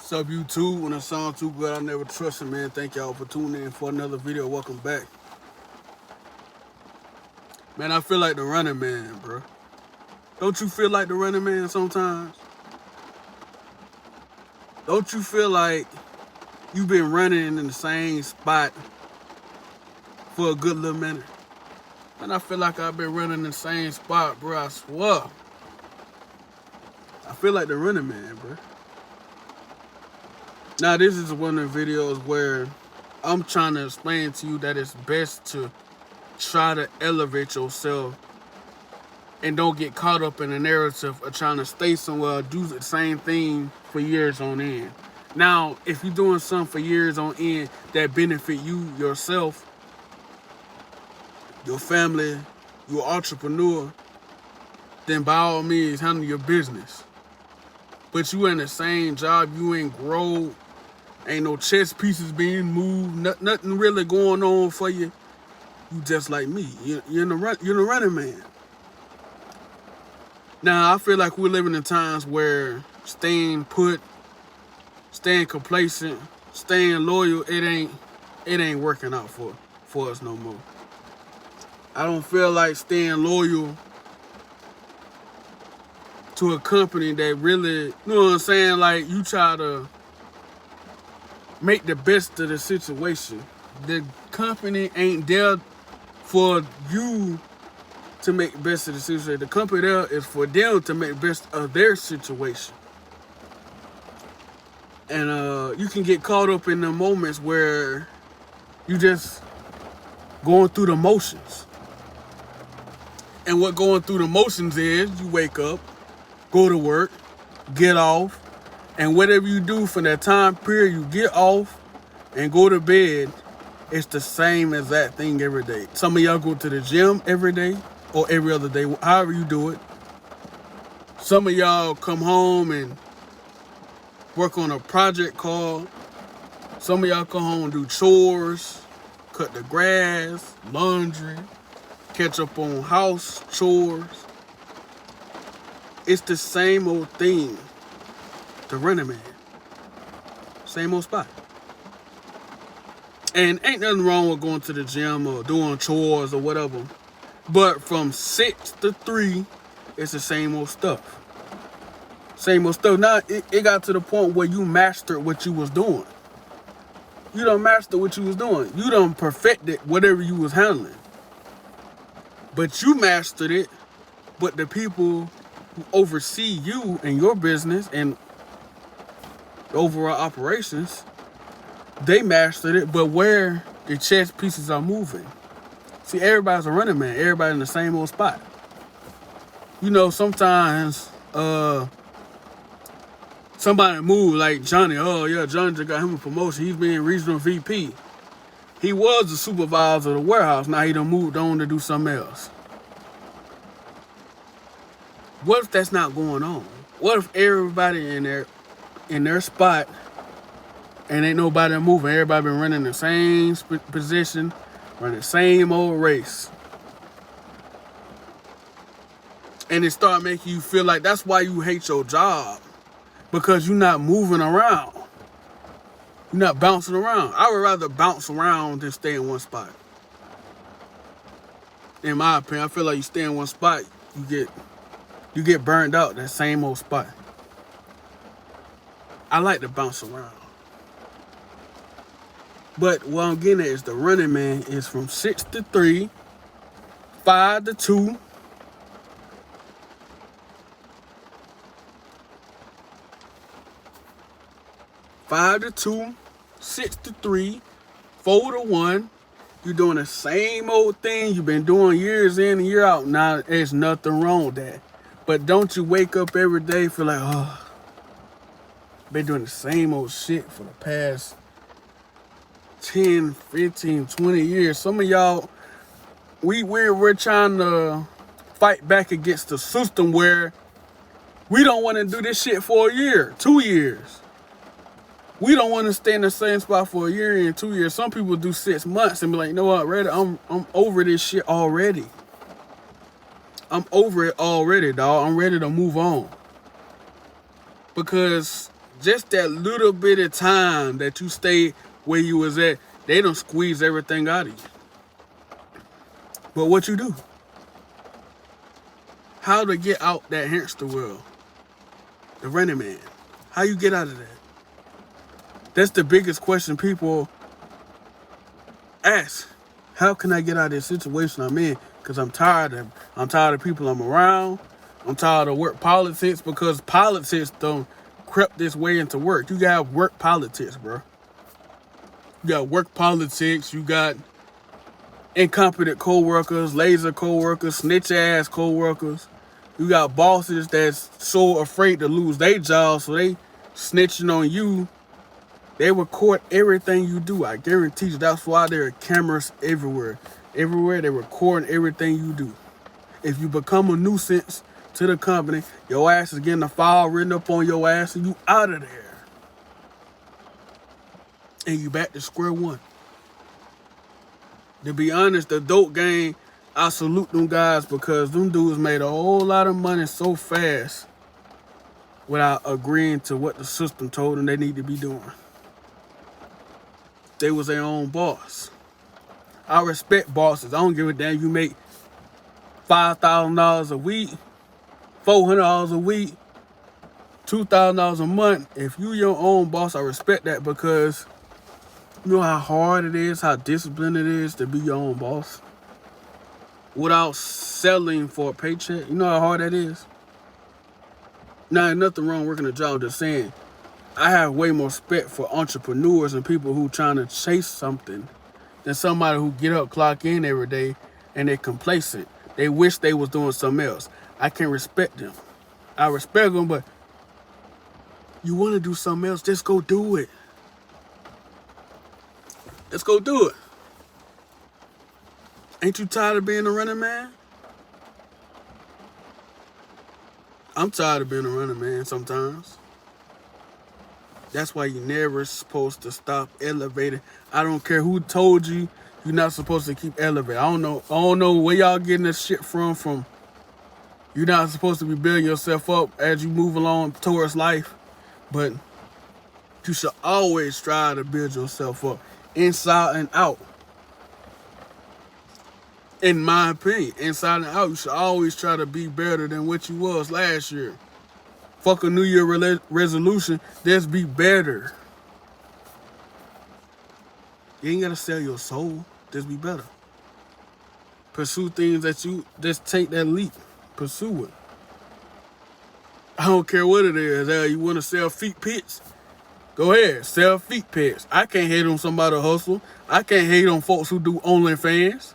What's up, YouTube? When I sound too good, I never trust it, man. Thank y'all for tuning in for another video. Welcome back. Man, I feel like the running man, bro. Don't you feel like the running man sometimes? Don't you feel like you've been running in the same spot for a good little minute? And I feel like I've been running in the same spot, bro. I swear. I feel like the running man, bro. Now, this is one of the videos where I'm trying to explain to you that it's best to try to elevate yourself and don't get caught up in the narrative of trying to stay somewhere, do the same thing for years on end. Now, if you're doing something for years on end that benefit you, yourself, your family, your entrepreneur, then by all means, handle your business. But you in the same job, you ain't grow, ain't no chess pieces being moved, nothing really going on for you. You just like me. You're the running man. Now, I feel like we're living in times where staying put, staying complacent, staying loyal, it ain't working out for us no more. I don't feel like staying loyal to a company that really, you know what I'm saying, like you try to make the best of the situation. The company ain't there for you to make the best of the situation. The company there is for them to make the best of their situation. And you can get caught up in the moments where you just going through the motions. And what going through the motions is, you wake up, go to work, get off, and whatever you do for that time period, you get off and go to bed, it's the same as that thing every day. Some of y'all go to the gym every day or every other day, however you do it. Some of y'all come home and work on a project call. Some of y'all come home and do chores, cut the grass, laundry, catch up on house chores. It's the same old thing. The running man. Same old spot. And ain't nothing wrong with going to the gym or doing chores or whatever. But from 6 to 3, it's the same old stuff. Same old stuff. Now, it got to the point where you mastered what you was doing. You done mastered what you was doing. You done perfected whatever you was handling. But you mastered it. But the people who oversee you and your business and overall operations, they mastered it, but where the chess pieces are moving. See, everybody's a running man. Everybody in the same old spot. You know, sometimes somebody move like Johnny. Oh yeah, Johnny just got him a promotion. He's being regional VP. He was the supervisor of the warehouse. Now he done moved on to do something else. What if that's not going on? What if everybody in their spot and ain't nobody moving? Everybody been running the same position, running the same old race. And it start making you feel like that's why you hate your job. Because you're not moving around. You're not bouncing around. I would rather bounce around than stay in one spot. In my opinion, I feel like you stay in one spot, you get burned out, that same old spot. I like to bounce around. But what I'm getting at is the running man is from 6 to 3, 5 to 2, 5 to 2, 6 to 3, 4 to 1. You're doing the same old thing you've been doing years in and year out. Now, there's nothing wrong with that. But don't you wake up every day feel like, oh, been doing the same old shit for the past 10, 15, 20 years. Some of y'all, we're trying to fight back against the system where we don't want to do this shit for a year, 2 years. We don't want to stay in the same spot for a year and 2 years. Some people do 6 months and be like, you know what, I'm over this shit already. I'm over it already, dog. I'm ready to move on. Because just that little bit of time that you stayed where you was at, they don't squeeze everything out of you. But what you do? How to get out that hamster wheel? The Running Man. How you get out of that? That's the biggest question people ask. How can I get out of this situation I'm in? Because I'm tired of people I'm around. I'm tired of work politics, because politics don't creep this way into work. You got work politics, bro. You got work politics. You got incompetent co-workers, lazy co-workers, snitch ass co-workers. You got bosses that's so afraid to lose their job, so they snitching on you. They record everything you do. I guarantee you. That's why there are cameras everywhere. Everywhere they record everything you do. If you become a nuisance to the company, your ass is getting a file written up on your ass, and you out of there. And you back to square one. To be honest, the dope gang, I salute them guys, because them dudes made a whole lot of money so fast without agreeing to what the system told them they need to be doing. They was their own boss. I respect bosses. I don't give a damn you make $5,000 a week, $400 a week, $2,000 a month. If you your own boss, I respect that, because you know how hard it is, how disciplined it is to be your own boss without selling for a paycheck. You know how hard that is? Now, there's nothing wrong working a job. Just saying, I have way more respect for entrepreneurs and people who trying to chase something than somebody who get up, clock in every day, and they complacent. They wish they was doing something else. I can respect them. I respect them, but you want to do something else, just go do it. Let's go do it. Ain't you tired of being a running man? I'm tired of being a running man sometimes. That's why you're never supposed to stop elevating. I don't care who told you you're not supposed to keep elevating. I don't know where y'all getting this shit from. You're not supposed to be building yourself up as you move along towards life. But you should always strive to build yourself up, inside and out. In my opinion, inside and out, you should always try to be better than what you was last year. Fuck a New Year resolution, just be better. You ain't gotta sell your soul, just be better. Pursue things that you, just take that leap, pursue it. I don't care what it is. You wanna sell feet pits? Go ahead, sell feet pits. I can't hate on somebody who hustle. I can't hate on folks who do OnlyFans.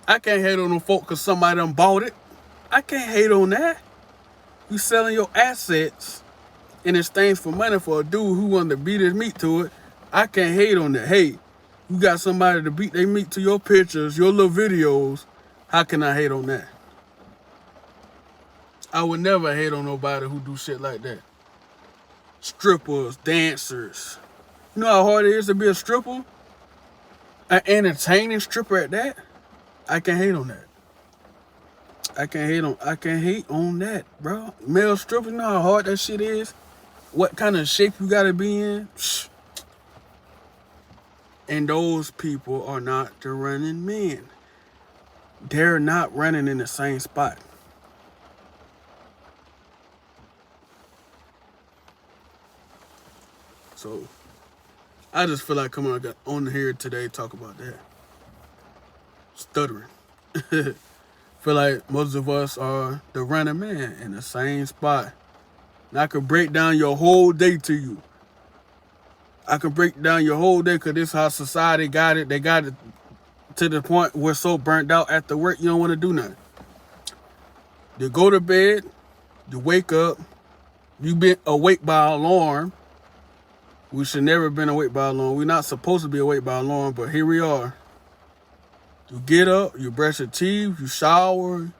I can't hate on them folks because somebody done bought it. I can't hate on that. You selling your assets in exchange for money for a dude who wanted to beat his meat to it. I can't hate on that. Hey, you got somebody to beat their meat to your pictures, your little videos. How can I hate on that? I would never hate on nobody who do shit like that. Strippers, dancers. You know how hard it is to be a stripper? An entertaining stripper at that? I can't hate on that. I can't hate on that, bro. Male stripper, you know how hard that shit is? What kind of shape you gotta be in? And those people are not the running men. They're not running in the same spot. So, I just feel like coming on here today talk about that. Stuttering. Feel like most of us are the running man in the same spot. And I could break down your whole day to you. I could break down your whole day, because this is how society got it. They got it to the point we're so burnt out after work, you don't want to do nothing. You go to bed, you wake up, you been awake by alarm. We should never have been awake by alarm. We're not supposed to be awake by alarm, but here we are. You get up, you brush your teeth, you shower,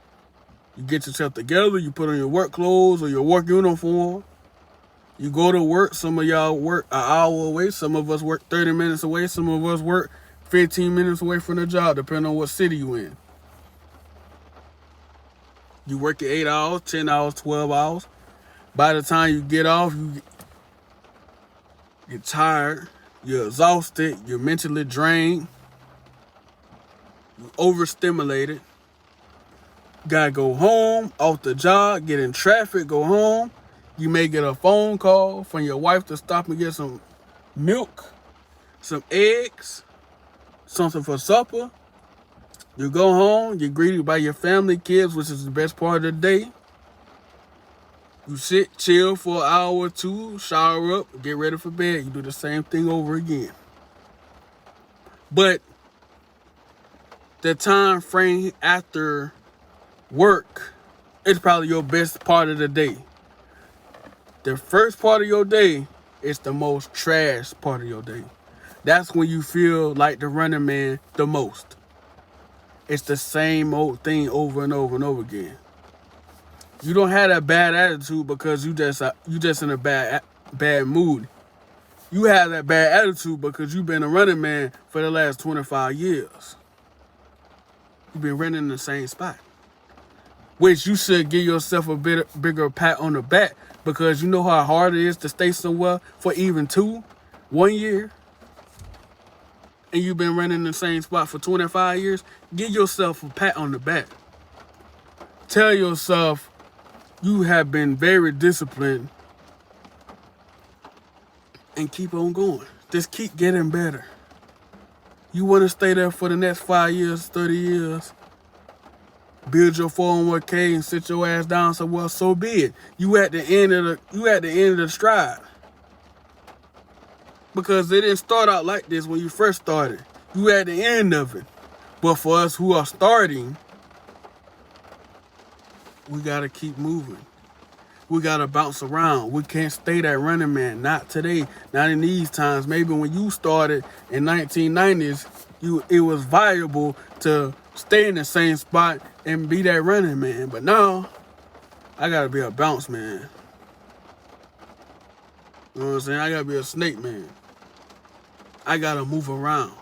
you get yourself together, you put on your work clothes or your work uniform. You go to work. Some of y'all work an hour away. Some of us work 30 minutes away. Some of us work 15 minutes away from the job, depending on what city you in. You work your 8 hours, 10 hours, 12 hours. By the time you get off, You're tired, you're exhausted, you're mentally drained, you're overstimulated. You gotta go home, off the job, get in traffic, go home. You may get a phone call from your wife to stop and get some milk, some eggs, something for supper. You go home, you're greeted by your family, kids, which is the best part of the day. You sit, chill for an hour or two, shower up, get ready for bed. You do the same thing over again. But the time frame after work is probably your best part of the day. The first part of your day is the most trash part of your day. That's when you feel like the running man the most. It's the same old thing over and over and over again. You don't have that bad attitude because you just in a bad mood. You have that bad attitude because you've been a running man for the last 25 years. You've been running in the same spot. Which you should give yourself a bigger pat on the back because you know how hard it is to stay somewhere for even 1 year. And you've been running in the same spot for 25 years. Give yourself a pat on the back. Tell yourself you have been very disciplined and keep on going. Just keep getting better. You want to stay there for the next 5 years, 30 years, build your 401k and sit your ass down somewhere, so be it. You at the end of the stride. Because it didn't start out like this when you first started. You at the end of it. But for us who are starting, we gotta keep moving. We gotta bounce around. We can't stay that running man. Not today. Not in these times. Maybe when you started in 1990s, it was viable to stay in the same spot and be that running man. But now, I gotta be a bounce man. You know what I'm saying? I gotta be a snake man. I gotta move around.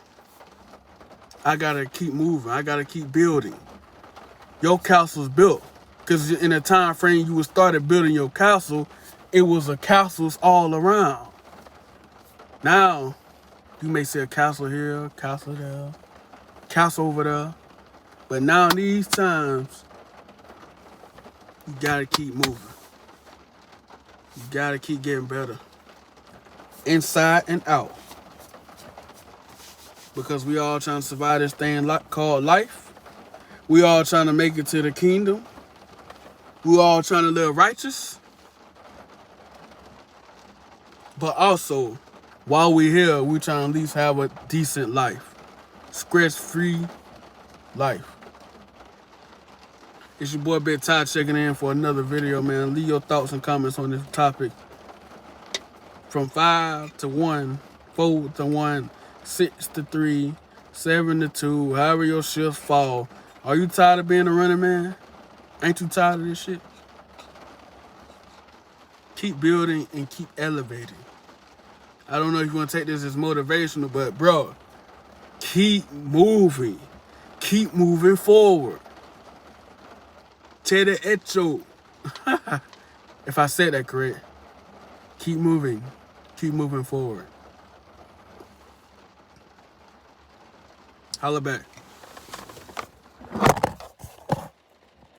I gotta keep moving. I gotta keep building. Your castle's built. Because in the time frame you started building your castle, it was a castles all around. Now, you may see a castle here, castle there, castle over there. But now in these times, you gotta keep moving. You gotta keep getting better. Inside and out. Because we all trying to survive this thing called life. We all trying to make it to the kingdom. We all trying to live righteous. But also, while we're here, we trying to at least have a decent life. Stress-free life. It's your boy Big Ty checking in for another video, man. Leave your thoughts and comments on this topic. From 5 to 1, 4 to 1, 6 to 3, 7 to 2, however your shifts fall. Are you tired of being a running man? Ain't you tired of this shit? Keep building and keep elevating. I don't know if you want to take this as motivational, but bro, keep moving. Keep moving forward. Te de hecho. If I said that correct. Keep moving. Keep moving forward. Holla back.